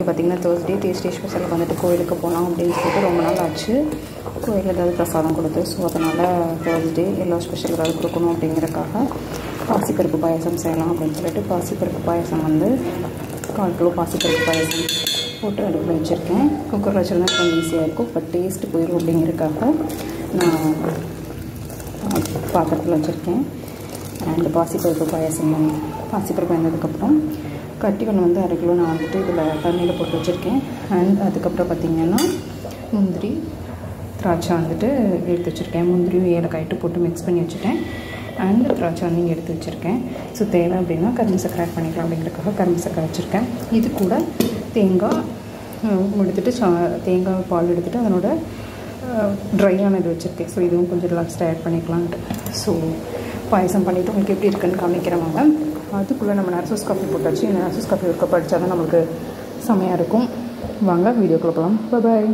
பார்த்திங்கன்னா தேர்ஸ்டே டேஸ்டே ஸ்பெஷலுக்கு வந்துட்டு கோயிலுக்கு போகலாம் அப்படின்னு சொல்லிட்டு ரொம்ப நாள் ஆச்சு. கோயிலில் ஏதாவது பிரசாதம் கொடுத்து, ஸோ அதனால் தேர்ஸ்டே எல்லா ஸ்பெஷல் ஏதாவது கொடுக்கணும் அப்படிங்கிறக்காக பாசிப்பருப்பு பாயசம் செய்யலாம் அப்படின்னு சொல்லிட்டு பாசிப்பருப்பு பாயசம் வந்து 1/4 கிலோ பாசிப்பருப்பு பாயசம் போட்டு அடுப்பில் வச்சுருக்கேன். குக்கரில் வச்சுருந்தா கொஞ்சம் ஈஸியாக இருக்கும், பட் டேஸ்ட்டு போயிடும் அப்படிங்கிறக்காக நான் பாத்திரத்தில் வச்சுருக்கேன். அண்ட் பாசிப்பருப்பு பாயசம் பாசிப்பருப்பு வந்ததுக்கப்புறம் கட்டிவன் வந்து 1/2 கிலோ நான் வந்துட்டு இதில் தண்ணியில் போட்டு வச்சுருக்கேன். அண்ட் அதுக்கப்புறம் பார்த்திங்கன்னா முந்திரி திராட்சை வந்துட்டு எடுத்து வச்சுருக்கேன். முந்திரியும் ஏலக்காயிட்டு போட்டு மிக்ஸ் பண்ணி வச்சுட்டேன். அண்ட் திராட்சை வந்து இங்கே எடுத்து வச்சுருக்கேன். ஸோ தேவை அப்படின்னா கரும்பு சக்கரை ஆட் பண்ணிக்கலாம் அப்படிங்கிறதுக்காக கரும்பு சக்கரை வச்சுருக்கேன். இது கூட தேங்காய் எடுத்துகிட்டு தேங்காய் பால் எடுத்துகிட்டு அதனோட ட்ரையான இது வச்சுருக்கேன். ஸோ இதுவும் கொஞ்சம் ரிலாக்ஸ்டாக ஆட் பண்ணிக்கலான்ட்டு. ஸோ பாயசம் பண்ணிவிட்டு உங்களுக்கு எப்படி இருக்குன்னு காமிக்கிறவாங்க. அதுக்குள்ளே நம்ம நர்சஸ் காஃபி போட்டாச்சு. இந்த நர்சஸ் காஃபி ஒரு கப் அடித்தா தான் நம்மளுக்கு செமையாக இருக்கும். வாங்க வீடியோக்குள்ளே போகலாம். பாய்.